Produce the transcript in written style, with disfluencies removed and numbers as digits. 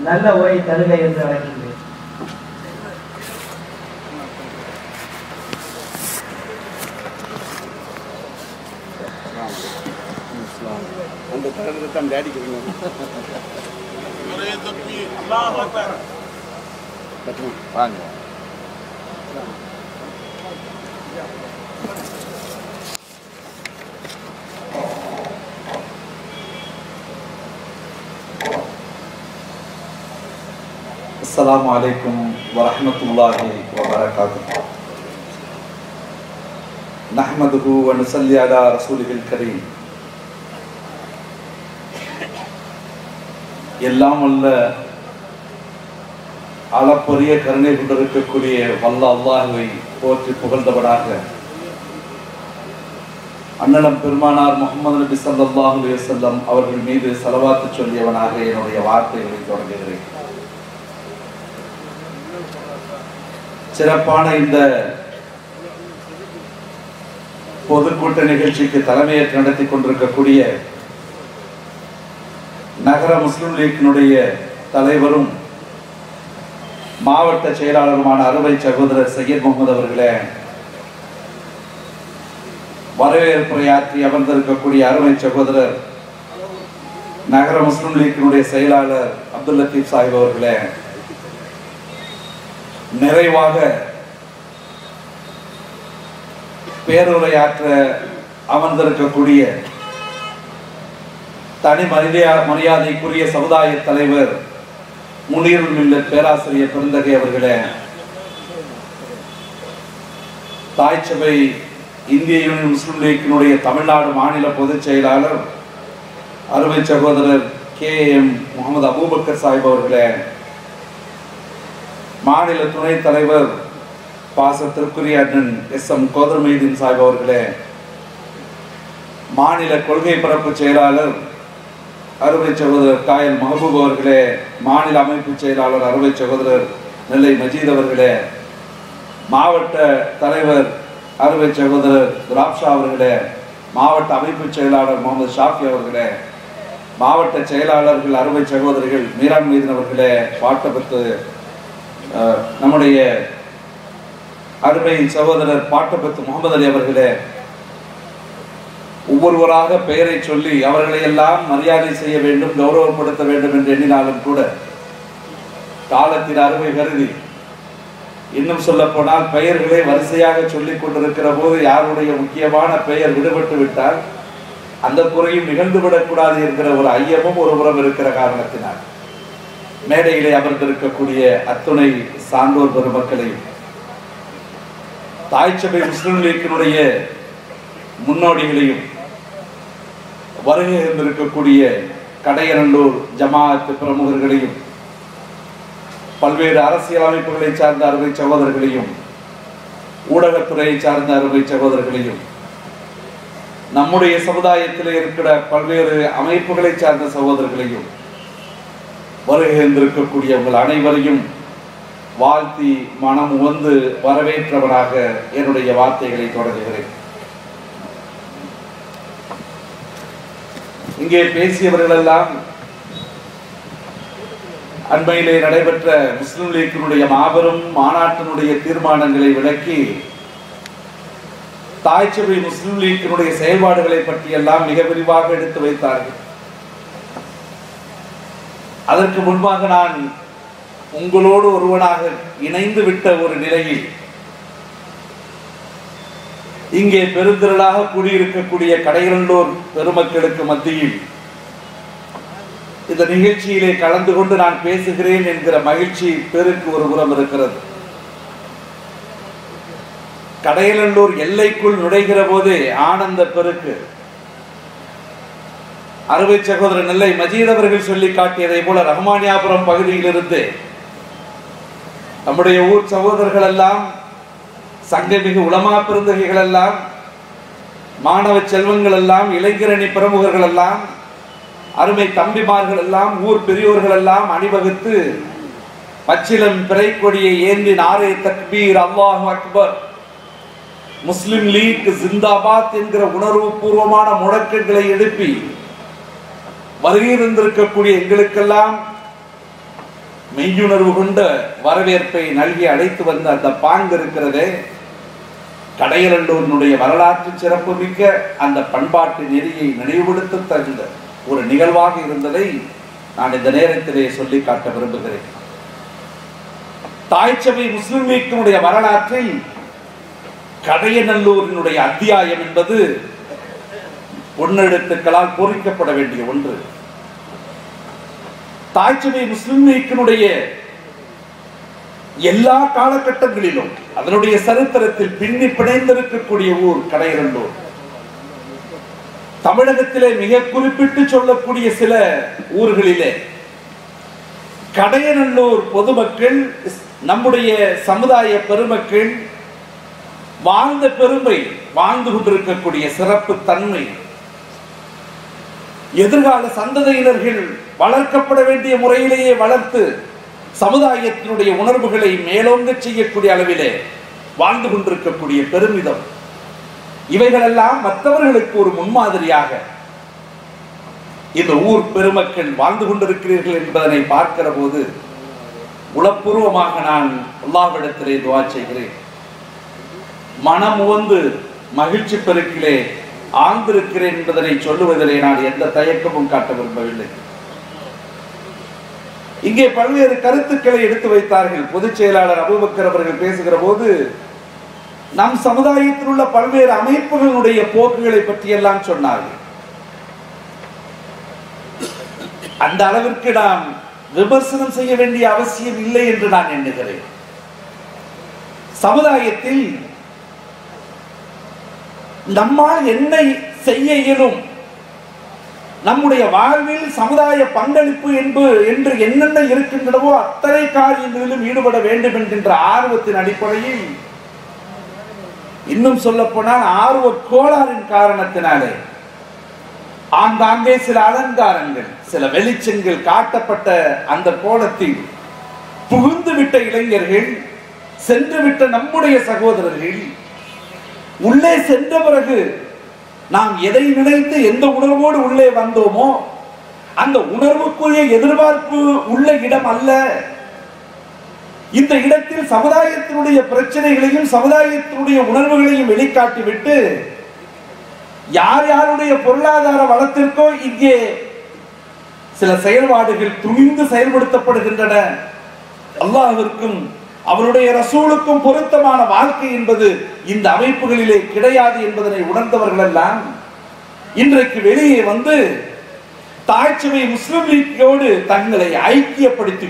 நல்ல உரை தருக என்று அழைக்கின்றேன். அந்த தரத்தை டேடிக்கு வாங்க. السلام عليكم ورحمة الله وبركاته. نحمده ونصلي على رسوله الكريم. எல்லாம் அல்ல அளப்பரிய கருணை கொண்டிருக்கக்கூடிய வல்ல அல்லாஹ்வை போற்றி புகழ்ந்தவனாக அண்ணலம் பெருமானார் முஹம்மது நபி ஸல்லல்லாஹு அலைஹி வஸல்லம் அவர்கள் மீது ஸலவாத்து சொல்லியவனாக என்னுடைய வார்த்தைகளை தொடங்குகிறேன். சிறப்பான இந்த பொதுக்கூட்ட நிகழ்ச்சிக்கு தலைமையேற்று நடத்தி கொண்டிருக்கக்கூடிய நகர முஸ்லிம் லீக்கினுடைய தலைவரும் மாவட்ட செயலாளருமான அருமை சகோதரர் சையத் முகமது அவர்களே, வரவேற்புரையாற்றி அமர்ந்திருக்கக்கூடிய அருமை சகோதரர் நகர முஸ்லிம் லீக்கினுடைய செயலாளர் அப்துல் லத்தீப் சாஹிப் அவர்களே, நிறைவாக பேருரையாற்ற அமர்ந்திருக்கக்கூடிய தனி மரியாதைக்குரிய சமுதாய தலைவர் முனீருல் மில்லத் பேராசிரியர் பெருந்தகை அவர்களே, தாய் சபை இந்திய யூனியன் முஸ்லிம் லீக்கினுடைய தமிழ்நாடு மாநில பொதுச் செயலாளர் அருமை சகோதரர் KM முகமது அபூபக்கர் சாஹிப் அவர்களே, மாநில துணைத் தலைவர் பாசத்திற்குரிய அண்ணன் SM கோதர்மீதீன் சாஹிப் அவர்களே, மாநில கொள்கை பரப்பு செயலாளர் அருமை சகோதரர் காயல் மஹபூப் அவர்களே, மாநில அமைப்பு செயலாளர் அருமை சகோதரர் நெல்லை மஜீத் அவர்களே, மாவட்ட தலைவர் அருமை சகோதரர் ராப்ஷா அவர்களே, மாவட்ட அமைப்பு செயலாளர் முகமது ஷாஃபி அவர்களே, மாவட்ட செயலாளர்கள் அருமை சகோதரிகள் மீரான் மீதன் அவர்களே, பாட்டபத்து நம்முடைய அருமை சகோதரர் பாட்டபத்து முகமது அலி அவர்களே, ஒவ்வொருவராக பெயரை சொல்லி அவர்களை எல்லாம் மரியாதை செய்ய வேண்டும், கௌரவப்படுத்த வேண்டும் என்று எண்ணினாலும் கூட காலத்தின் அருமை கருதி இன்னும் சொல்ல போனால் பெயர்களை வரிசையாக சொல்லிக் கொண்டிருக்கிற போது யாருடைய முக்கியமான பெயர் விடுபட்டு விட்டால் அந்த குறையும் நிகழ்ந்துவிடக்கூடாது என்கிற ஒரு ஐயமும் ஒரு புறம் இருக்கிற காரணத்தினால் மேடையிலே அமர்ந்திருக்கக்கூடிய அத்துணை சான்றோர் பெருமக்களையும் தாய் சபை முஸ்லிம் லீக்கினுடைய முன்னோடிகளையும் வருகை இருந்திருக்கக்கூடிய கடையநல்லூர் ஜமாஅத் பிரமுகர்களையும் பல்வேறு அரசியல் அமைப்புகளை சார்ந்த அருமை சகோதரர்களையும் ஊடகத்துறையை சார்ந்த அருமை சகோதரர்களையும் நம்முடைய சமுதாயத்தில் இருக்கிற பல்வேறு அமைப்புகளை சார்ந்த சகோதரர்களையும் வருகை இருந்திருக்கக்கூடிய உங்கள் அனைவரையும் வாழ்த்தி மனம் உவந்து வரவேற்றவனாக என்னுடைய வார்த்தைகளை தொடங்குகிறேன். இங்கே பேசியவர்கள் எல்லாம் அண்மையிலே நடைபெற்ற முஸ்லிம் லீக்கினுடைய மாபெரும் மாநாட்டினுடைய தீர்மானங்களை விளக்கி தாய் சபை முஸ்லிம் லீக்கினுடைய செயல்பாடுகளை பற்றி எல்லாம் மிக விரிவாக எடுத்து வைத்தார்கள். அதற்கு முன்பாக நான் உங்களோடு ஒருவனாக இணைந்து விட்ட ஒரு நிலையில் இங்கே பெருந்திரளாக கூடியிருக்கக்கூடிய கடையநல்லூர் பெருமக்களுக்கு மத்தியில் இந்த நிகழ்ச்சியிலே கலந்து கொண்டு நான் பேசுகிறேன் என்கிற மகிழ்ச்சி பெருக்கு ஒரு புறம் இருக்கிறது. கடையநல்லூர் எல்லைக்குள் நுழைகிற போதே ஆனந்த பெருக்கு. அருமை சகோதரர் நெல்லை மஜீத் அவர்கள் சொல்லி காட்டியதை போல ரஹ்மானியாபுரம் பகுதியிலிருந்து நம்முடைய ஊர் சகோதரர்கள் எல்லாம், சங்கமிகு உலமா பெருந்தகைகள் எல்லாம், மாணவ செல்வங்கள் எல்லாம், இளைஞரணி பிரமுகர்கள் எல்லாம், அருமை தம்பிமார்கள் எல்லாம், ஊர் பெரியோர்கள் எல்லாம் அணிவகுத்து பச்சிலம் பிறை கொடியை ஏந்தி நாரே தக்பீர் அல்லாஹு அக்பர் முஸ்லிம் லீக் ஜிந்தாபாத் என்கிற உணர்வு பூர்வமான முழக்கங்களை எழுப்பி வருகை இருந்திருக்கக்கூடிய எங்களுக்கெல்லாம் மெய்யுணர்வு கொண்ட வரவேற்பை நல்கி அழைத்து வந்த அந்த பாங்கு இருக்கிறதே, கடையநல்லூரினுடைய வரலாற்று சிறப்பு மிக்க அந்த பண்பாட்டு நெறியை நினைவுபடுத்த தகுந்த ஒரு நிகழ்வாக இருந்ததை நான் இந்த நேரத்திலே சொல்லி காட்ட விரும்புகிறேன். தாய்ச்சபை முஸ்லிம் லீக்கினுடைய வரலாற்றில் கடையநல்லூரினுடைய அத்தியாயம் என்பது பொன்னெழுத்துக்களால் பொறிக்கப்பட வேண்டிய ஒன்று. தாய்ச்சபை முஸ்லிம் லீக்கினுடைய எல்லா காலகட்டங்களிலும் அதனுடைய சரித்திரத்தில் பின்னி பிணைந்திருக்கக்கூடிய ஊர் கடையநல்லூர். தமிழகத்திலே மிக குறிப்பிட்டு சொல்லக்கூடிய சில ஊர்களிலே கடையநல்லூர் பொதுமக்கள், நம்முடைய சமுதாய பெருமக்கள் வாழ்ந்த பெருமை, வாழ்ந்து கொண்டிருக்கக்கூடிய சிறப்பு தன்மை, எதிர்கால சந்ததியினர்கள் வளர்க்கப்பட வேண்டிய முறையிலேயே வளர்த்து சமுதாயத்தினுடைய உணர்வுகளை மேலோங்க செய்யக்கூடிய அளவிலே வாழ்ந்து கொண்டிருக்கக்கூடிய பெருமிதம், இவைகளெல்லாம் மற்றவர்களுக்கு ஒரு முன்மாதிரியாக இந்த ஊர் பெருமக்கள் வாழ்ந்து கொண்டிருக்கிறீர்கள் என்பதனை பார்க்கிற போது உளப்பூர்வமாக நான் அல்லாஹ்விடத்திலே துஆ செய்கிறேன். மனம் வந்து மகிழ்ச்சி பெருக்கிலே ஆழ்ந்திருக்கிறேன் என்பதனை சொல்லுவதிலே நான் எந்த தயக்கமும் காட்ட விரும்பவில்லை. இங்கே பல்வேறு கருத்துக்களை எடுத்து வைத்தார்கள். பொதுச் செயலாளர் அபூபக்கர் அவர்கள் பேசுகிற போது நம் சமுதாயத்தில் உள்ள பல்வேறு அமைப்புகளுடைய போக்குகளை பற்றியெல்லாம் சொன்னார்கள். அந்த அளவிற்கு நாம் விமர்சனம் செய்ய வேண்டிய அவசியம் இல்லை என்று நான் எண்ணுகிறேன். சமுதாயத்தில் நம்மால் என்ன செய்ய இயலும், நம்முடைய வாழ்வில் சமுதாய பங்களிப்பு என்று என்னென்ன இருக்கின்றனவோ அத்தனை காரியங்களிலும் ஈடுபட வேண்டும் என்கின்ற ஆர்வத்தின் அடிப்படையில், இன்னும் சொல்ல போனால் ஆர்வ கோளாறின் காரணத்தினாலே ஆங்காங்கே சில அலங்காரங்கள், சில வெளிச்சங்கள் காட்டப்பட்ட அந்த கோலத்தில் புகுந்து விட்ட இளைஞர்கள், சென்று விட்ட நம்முடைய சகோதரர்கள் உள்ளே சென்ற பிறகு நாம் எதை நினைத்து எந்த உணர்வோடு உள்ளே வந்தோமோ அந்த உணர்வுக்குரிய எதிர்பார்ப்பு உள்ள இடம் அல்ல. இந்த இடத்தில் சமுதாயத்தினுடைய பிரச்சனைகளையும் சமுதாயத்தினுடைய உணர்வுகளையும் வெளிக்காட்டிவிட்டு யார் யாருடைய பொருளாதார வளத்திற்கோ இங்கே சில செயல்பாடுகள் துணிந்து செயல்படுத்தப்படுகின்றன. அல்லாஹ்விற்கும் அவருடைய ரசூலுக்கும் பொருத்தமான வாழ்க்கை என்பது இந்த அமைப்புகளிலே கிடையாது என்பதனை உணர்ந்தவர்கள் எல்லாம் இன்றைக்கு வெளியே வந்து தாய்ச்சபை முஸ்லிம் லீக்கோடு தங்களை ஐக்கியப்படுத்தி